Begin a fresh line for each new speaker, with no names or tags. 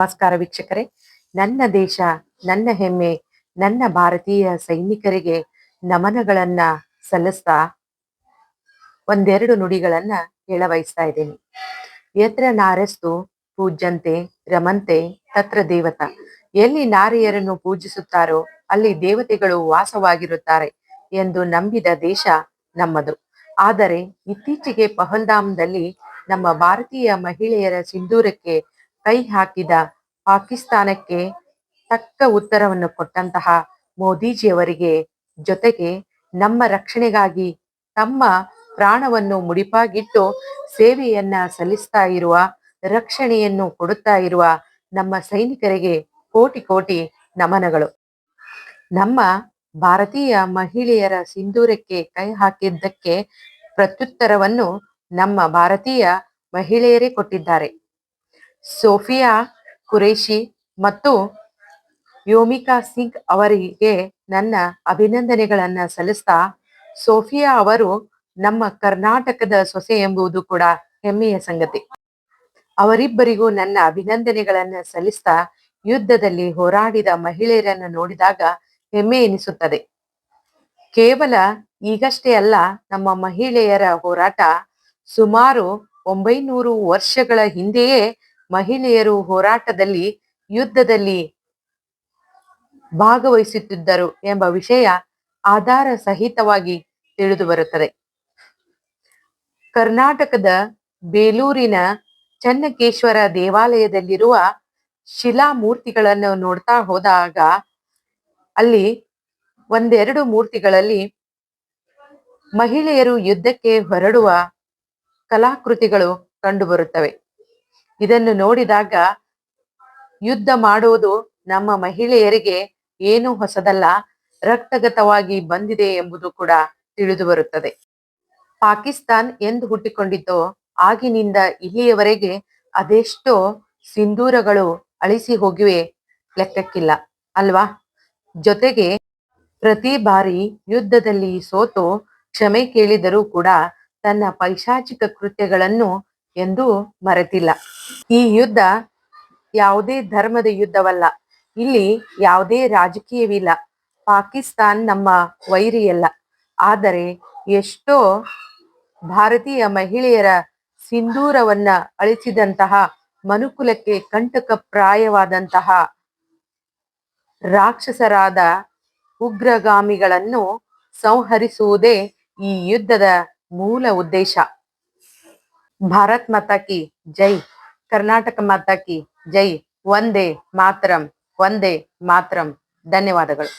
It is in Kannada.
ನಮಸ್ಕಾರ ವೀಕ್ಷಕರೇ. ನನ್ನ ದೇಶ, ನನ್ನ ಹೆಮ್ಮೆ, ನನ್ನ ಭಾರತೀಯ ಸೈನಿಕರಿಗೆ ನಮನಗಳನ್ನ ಸಲ್ಲಿಸ್ತಾ ಒಂದೆರಡು ನುಡಿಗಳನ್ನ ಹೇಳಬಯಸ್ತಾ ಇದ್ದೀನಿ. ಯತ್ರ ನಾರ್ಯಸ್ತು ಪೂಜ್ಯಂತೆ ರಮಂತೆ ತತ್ರ ದೇವತ. ಎಲ್ಲಿ ನಾರಿಯರನ್ನು ಪೂಜಿಸುತ್ತಾರೋ ಅಲ್ಲಿ ದೇವತೆಗಳು ವಾಸವಾಗಿರುತ್ತಾರೆ ಎಂದು ನಂಬಿದ ದೇಶ ನಮ್ಮದು. ಆದರೆ ಇತ್ತೀಚೆಗೆ ಪಹಲ್ಗಾಮ್ದಲ್ಲಿ ನಮ್ಮ ಭಾರತೀಯ ಮಹಿಳೆಯರ ಸಿಂಧೂರಕ್ಕೆ ಕೈ ಹಾಕಿದ ಪಾಕಿಸ್ತಾನಕ್ಕೆ ತಕ್ಕ ಉತ್ತರವನ್ನು ಕೊಟ್ಟಂತಹ ಮೋದಿಜಿಯವರಿಗೆ, ಜೊತೆಗೆ ನಮ್ಮ ರಕ್ಷಣೆಗಾಗಿ ತಮ್ಮ ಪ್ರಾಣವನ್ನು ಮುಡಿಪಾಗಿಟ್ಟು ಸೇವೆಯನ್ನ ಸಲ್ಲಿಸ್ತಾ ಇರುವ, ರಕ್ಷಣೆಯನ್ನು ಕೊಡುತ್ತಾ ಇರುವ ನಮ್ಮ ಸೈನಿಕರಿಗೆ ಕೋಟಿ ಕೋಟಿ ನಮನಗಳು. ನಮ್ಮ ಭಾರತೀಯ ಮಹಿಳೆಯರ ಸಿಂಧೂರಕ್ಕೆ ಕೈ ಹಾಕಿದ್ದಕ್ಕೆ ಪ್ರತ್ಯುತ್ತರವನ್ನು ನಮ್ಮ ಭಾರತೀಯ ಮಹಿಳೆಯರೇ ಕೊಟ್ಟಿದ್ದಾರೆ. ಸೋಫಿಯಾ ಕುರೇಶಿ ಮತ್ತು ಯೋಮಿಕಾ ಸಿಂಗ್ ಅವರಿಗೆ ನನ್ನ ಅಭಿನಂದನೆಗಳನ್ನ ಸಲ್ಲಿಸ್ತಾ, ಸೋಫಿಯಾ ಅವರು ನಮ್ಮ ಕರ್ನಾಟಕದ ಸೊಸೆ ಎಂಬುದು ಕೂಡ ಹೆಮ್ಮೆಯ ಸಂಗತಿ. ಅವರಿಬ್ಬರಿಗೂ ನನ್ನ ಅಭಿನಂದನೆಗಳನ್ನ ಸಲ್ಲಿಸ್ತಾ, ಯುದ್ಧದಲ್ಲಿ ಹೋರಾಡಿದ ಮಹಿಳೆಯರನ್ನು ನೋಡಿದಾಗ ಹೆಮ್ಮೆ ಎನಿಸುತ್ತದೆ. ಕೇವಲ ಈಗಷ್ಟೇ ಅಲ್ಲ, ನಮ್ಮ ಮಹಿಳೆಯರ ಹೋರಾಟ ಸುಮಾರು 900 ವರ್ಷಗಳ ಹಿಂದೆಯೇ ಮಹಿಳೆಯರು ಹೋರಾಟದಲ್ಲಿ, ಯುದ್ಧದಲ್ಲಿ ಭಾಗವಹಿಸುತ್ತಿದ್ದರು ಎಂಬ ವಿಷಯ ಆಧಾರ ಸಹಿತವಾಗಿ ತಿಳಿದು ಬರುತ್ತದೆ. ಕರ್ನಾಟಕದ ಬೇಲೂರಿನ ಚನ್ನಕೇಶ್ವರ ದೇವಾಲಯದಲ್ಲಿರುವ ಶಿಲಾಮೂರ್ತಿಗಳನ್ನು ನೋಡ್ತಾ ಹೋದಾಗ ಅಲ್ಲಿ ಒಂದೆರಡು ಮೂರ್ತಿಗಳಲ್ಲಿ ಮಹಿಳೆಯರು ಯುದ್ಧಕ್ಕೆ ಹೊರಡುವ ಕಲಾಕೃತಿಗಳು ಕಂಡುಬರುತ್ತವೆ. ಇದನ್ನು ನೋಡಿದಾಗ ಯುದ್ಧ ಮಾಡುವುದು ನಮ್ಮ ಮಹಿಳೆಯರಿಗೆ ಏನು ಹೊಸದಲ್ಲ, ರಕ್ತಗತವಾಗಿ ಬಂದಿದೆ ಎಂಬುದು ಕೂಡ ತಿಳಿದು ಬರುತ್ತದೆ. ಪಾಕಿಸ್ತಾನ್ ಎಂದು ಹುಟ್ಟಿಕೊಂಡಿದ್ದೋ ಆಗಿನಿಂದ ಇಲ್ಲಿಯವರೆಗೆ ಅದೆಷ್ಟೋ ಸಿಂಧೂರಗಳು ಅಳಿಸಿ ಹೋಗಿವೆ, ಲೆಕ್ಕಕ್ಕಿಲ್ಲ ಅಲ್ವಾ? ಜೊತೆಗೆ ಪ್ರತಿ ಬಾರಿ ಯುದ್ಧದಲ್ಲಿ ಸೋತು ಕ್ಷಮೆ ಕೇಳಿದರೂ ಕೂಡ ತನ್ನ ಪೈಶಾಚಿಕ ಕೃತ್ಯಗಳನ್ನು ಎಂದೂ ಮರೆತಿಲ್ಲ. ಈ ಯುದ್ಧ ಯಾವುದೇ ಧರ್ಮದ ಯುದ್ಧವಲ್ಲ, ಇಲ್ಲಿ ಯಾವುದೇ ರಾಜಕೀಯವಿಲ್ಲ. ಪಾಕಿಸ್ತಾನ್ ನಮ್ಮ ವೈರಿಯಲ್ಲ. ಆದರೆ ಎಷ್ಟೋ ಭಾರತೀಯ ಮಹಿಳೆಯರ ಸಿಂಧೂರವನ್ನ ಅಳಿಸಿದಂತಹ, ಮನುಕುಲಕ್ಕೆ ಕಂಟಕಪ್ರಾಯವಾದಂತಹ ರಾಕ್ಷಸರಾದ ಉಗ್ರಗಾಮಿಗಳನ್ನು ಸಂಹರಿಸುವುದೇ ಈ ಯುದ್ಧದ ಮೂಲ ಉದ್ದೇಶ. ಭಾರತ್ ಮಾತಾ ಕಿ ಜೈ, ಕರ್ನಾಟಕ ಮಾತಾ ಕಿ ಜೈ, ವಂದೇ ಮಾತರಂ, ವಂದೇ ಮಾತರಂ. ಧನ್ಯವಾದಗಳು.